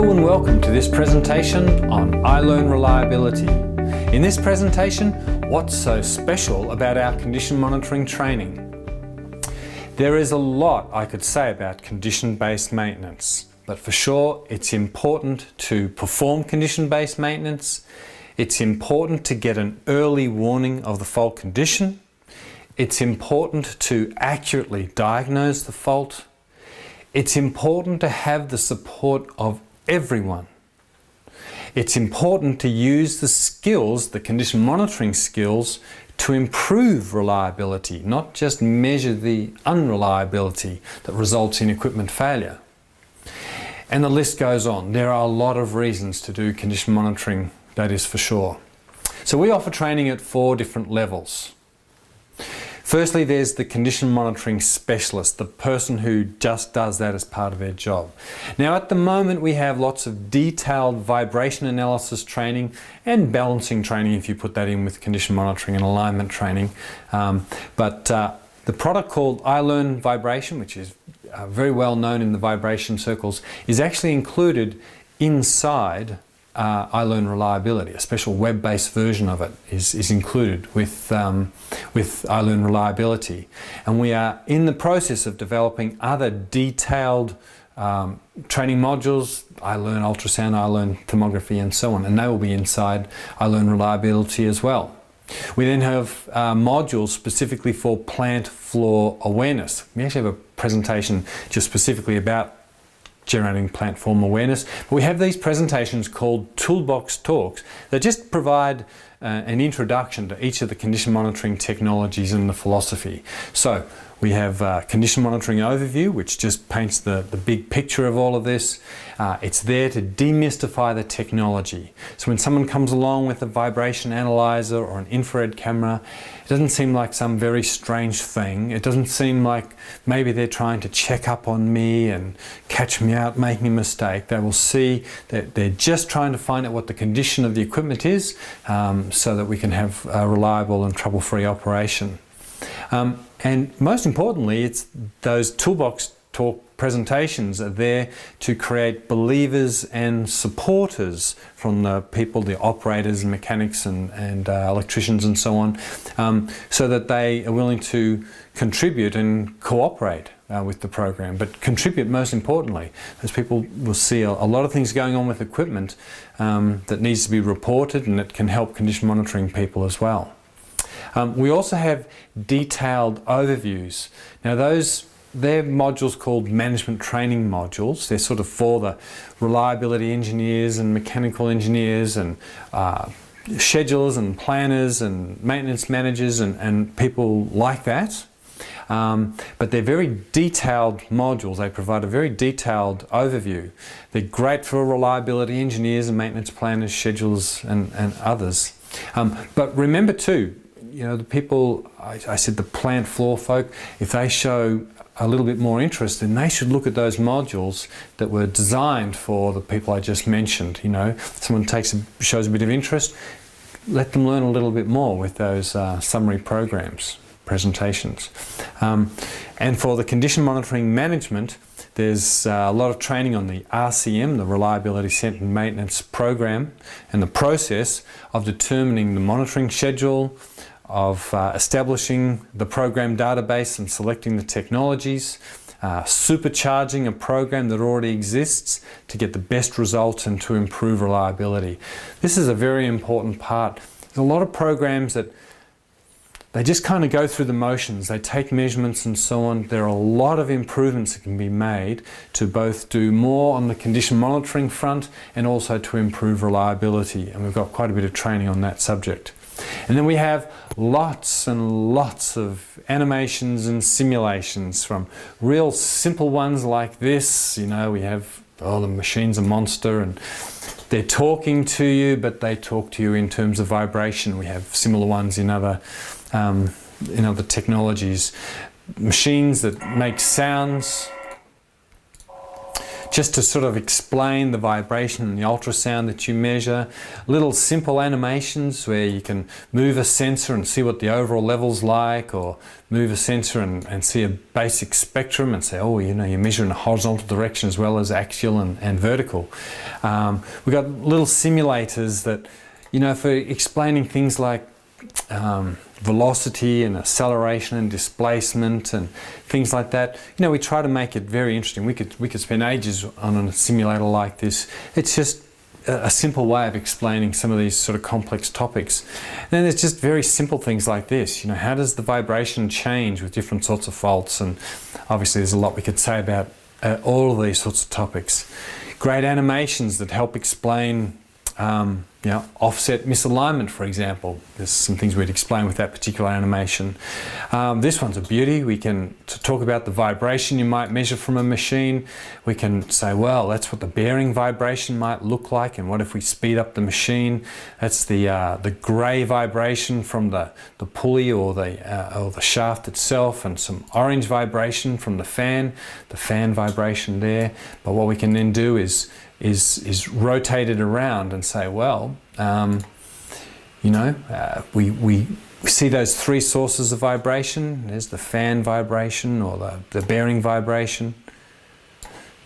Hello and welcome to this presentation on iLearnReliability. In this presentation, what's so special about our condition monitoring training? There is a lot I could say about condition-based maintenance, but for sure it's important to perform condition-based maintenance. It's important to get an early warning of the fault condition. It's important to accurately diagnose the fault. It's important to have the support of everyone. It's important to use the skills, the condition monitoring skills, to improve reliability, not just measure the unreliability that results in equipment failure. And the list goes on. There are a lot of reasons to do condition monitoring, that is for sure. So we offer training at 4 different levels. Firstly, there's the condition monitoring specialist, the person who just does that as part of their job. Now at the moment we have lots of detailed vibration analysis training and balancing training if you put that in with condition monitoring and alignment training. The product called iLearn Vibration, which is very well known in the vibration circles, is actually included inside iLearnReliability. A special web-based version of it is included with iLearnReliability, and we are in the process of developing other detailed training modules, iLearn Ultrasound, iLearn Thermography and so on, and they will be inside iLearnReliability as well. We then have modules specifically for plant floor awareness. We actually have a presentation just specifically about generating plant form awareness. But we have these presentations called Toolbox Talks that just provide an introduction to each of the condition monitoring technologies and the philosophy. So we have condition monitoring overview, which just paints the big picture of all of this. It's there to demystify the technology. So when someone comes along with a vibration analyzer or an infrared camera, it doesn't seem like some very strange thing. It doesn't seem like maybe they're trying to check up on me and catch me out making a mistake. They will see that they're just trying to find out what the condition of the equipment is so that we can have a reliable and trouble-free operation. And most importantly, it's those Toolbox Talk presentations are there to create believers and supporters from the people, the operators and mechanics and electricians and so on, so that they are willing to contribute and cooperate with the program. But contribute most importantly, as people will see a lot of things going on with equipment that needs to be reported, and it can help condition monitoring people as well. We also have detailed overviews. Now they're modules called management training modules. They're sort of for the reliability engineers and mechanical engineers and schedulers and planners and maintenance managers and people like that. But they're very detailed modules. They provide a very detailed overview. They're great for reliability engineers and maintenance planners, schedulers and others. But remember too, you know, the people, I said the plant floor folk, if they show a little bit more interest, then they should look at those modules that were designed for the people I just mentioned. You know, someone shows a bit of interest, let them learn a little bit more with those summary programs, presentations. And for the condition monitoring management, there's a lot of training on the RCM, the Reliability Centered Maintenance Program, and the process of determining the monitoring schedule, of establishing the program database and selecting the technologies, supercharging a program that already exists to get the best results and to improve reliability. This is a very important part. There's a lot of programs that they just kind of go through the motions. They take measurements and so on. There are a lot of improvements that can be made to both do more on the condition monitoring front and also to improve reliability. And we've got quite a bit of training on that subject. And then we have lots and lots of animations and simulations, from real simple ones like this. You know, we have, the machine's a monster and they're talking to you, but they talk to you in terms of vibration. We have similar ones in other technologies. Machines that make sounds just to sort of explain the vibration and the ultrasound that you measure. Little simple animations where you can move a sensor and see what the overall level's like, or move a sensor and see a basic spectrum and say, oh, you know, you measure in a horizontal direction as well as axial and vertical. We've got little simulators that, you know, for explaining things like velocity and acceleration and displacement and things like that. You know, we try to make it very interesting. We could spend ages on a simulator like this. It's just a simple way of explaining some of these sort of complex topics. And then there's just very simple things like this. You know, how does the vibration change with different sorts of faults? And obviously there's a lot we could say about all of these sorts of topics. Great animations that help explain you know, offset misalignment, for example. There's some things we'd explain with that particular animation. This one's a beauty. We can talk about the vibration you might measure from a machine. We can say, well, that's what the bearing vibration might look like, and what if we speed up the machine? That's the grey vibration from the pulley or the shaft itself, and some orange vibration from the fan vibration there. But what we can then do is rotate it around and say, well, you know, we see those three sources of vibration. There's the fan vibration or the bearing vibration.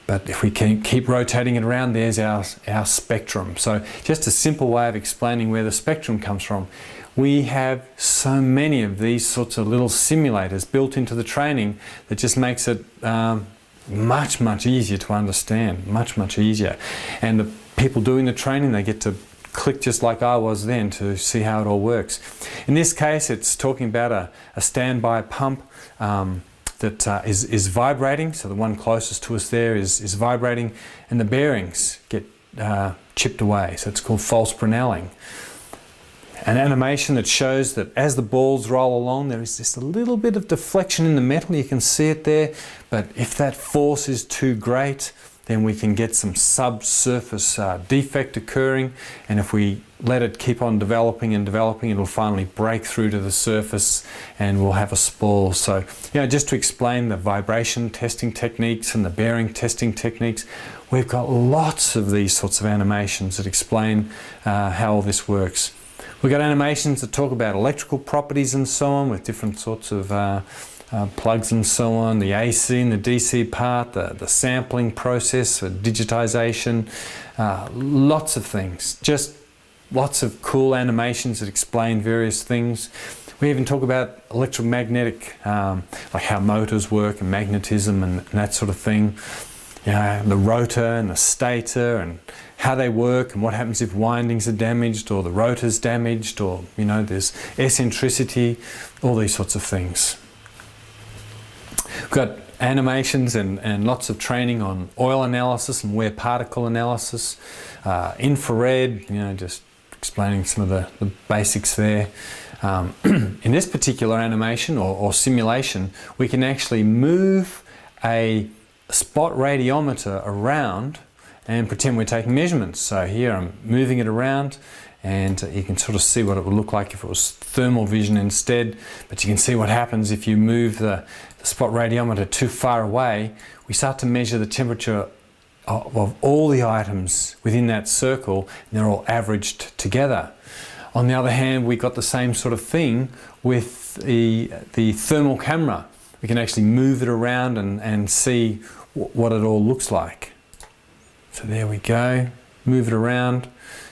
But if we can keep rotating it around, there's our spectrum. So just a simple way of explaining where the spectrum comes from. We have so many of these sorts of little simulators built into the training that just makes it much easier to understand, much easier. And the people doing the training, they get to click just like I was then to see how it all works. In this case, it's talking about a standby pump that is vibrating. So the one closest to us there is vibrating, and the bearings get chipped away. So it's called false Brinelling. An animation that shows that as the balls roll along, there is just a little bit of deflection in the metal. You can see it there, but if that force is too great, then we can get some subsurface defect occurring, and if we let it keep on developing and developing, it'll finally break through to the surface and we'll have a spall. So, you know, just to explain the vibration testing techniques and the bearing testing techniques, we've got lots of these sorts of animations that explain how all this works. We've got animations that talk about electrical properties and so on, with different sorts of plugs and so on, the AC and the DC part, the sampling process, digitization, lots of things. Just lots of cool animations that explain various things. We even talk about electromagnetic, like how motors work and magnetism and that sort of thing. You know, the rotor and the stator and how they work and what happens if windings are damaged or the rotor's damaged, or, you know, there's eccentricity, all these sorts of things. We've got animations and lots of training on oil analysis and wear particle analysis, infrared, you know, just explaining some of the basics there. In this particular animation or simulation, we can actually move a spot radiometer around and pretend we're taking measurements. So here I'm moving it around, and you can sort of see what it would look like if it was thermal vision instead. But you can see what happens if you move the spot radiometer too far away. We start to measure the temperature of all the items within that circle, and they're all averaged together. On the other hand, we got the same sort of thing with the thermal camera. We can actually move it around and see what it all looks like. So there we go, move it around,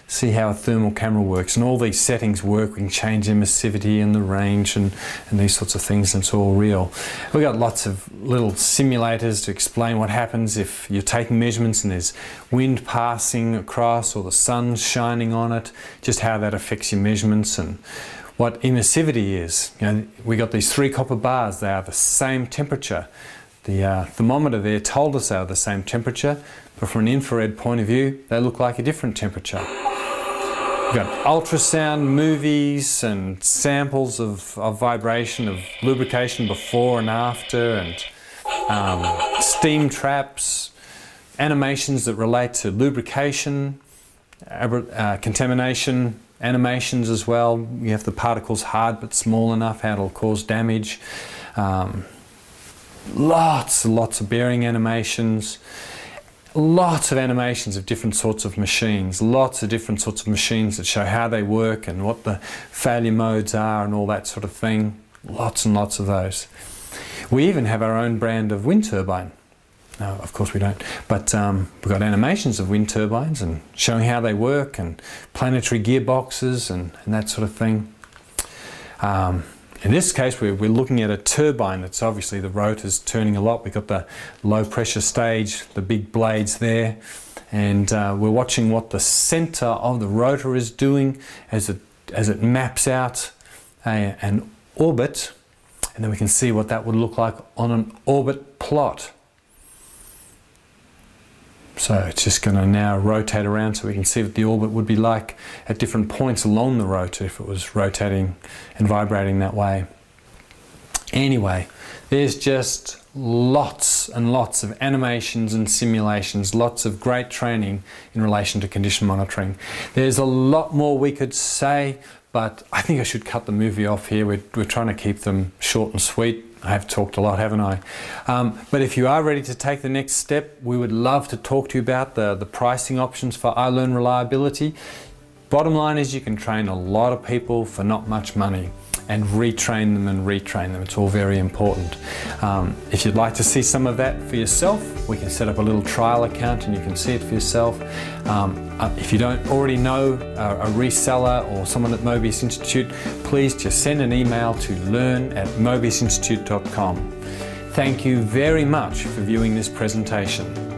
see how a thermal camera works, and all these settings work. We can change emissivity and the range and these sorts of things, and it's all real. We've got lots of little simulators to explain what happens if you're taking measurements and there's wind passing across or the sun's shining on it, just how that affects your measurements and what emissivity is. You know, we got these 3 copper bars, they are the same temperature. The thermometer there told us they were the same temperature, but from an infrared point of view, they look like a different temperature. We've got ultrasound movies and samples of vibration, of lubrication before and after, and steam traps, animations that relate to lubrication, contamination, animations as well. You have the particles hard but small enough, how it'll cause damage. Lots and lots of bearing animations. lots of animations of different sorts of machines, lots of different sorts of machines that show how they work and what the failure modes are and all that sort of thing. Lots and lots of those. We even have our own brand of wind turbine. No, of course we don't, but we've got animations of wind turbines and showing how they work and planetary gearboxes and that sort of thing. In this case, we're looking at a turbine that's obviously the rotor's turning a lot. We've got the low pressure stage, the big blades there, and we're watching what the center of the rotor is doing as it maps out an orbit, and then we can see what that would look like on an orbit plot. So it's just going to now rotate around so we can see what the orbit would be like at different points along the rotor if it was rotating and vibrating that way. Anyway, there's just lots and lots of animations and simulations, lots of great training in relation to condition monitoring. There's a lot more we could say, but I think I should cut the movie off here. We're trying to keep them short and sweet. I have talked a lot, haven't I? But if you are ready to take the next step, we would love to talk to you about the pricing options for iLearnReliability. Bottom line is you can train a lot of people for not much money and retrain them and retrain them. It's all very important. If you'd like to see some of that for yourself, we can set up a little trial account and you can see it for yourself. If you don't already know a reseller or someone at Mobius Institute, please just send an email to learn@mobiusinstitute.com. Thank you very much for viewing this presentation.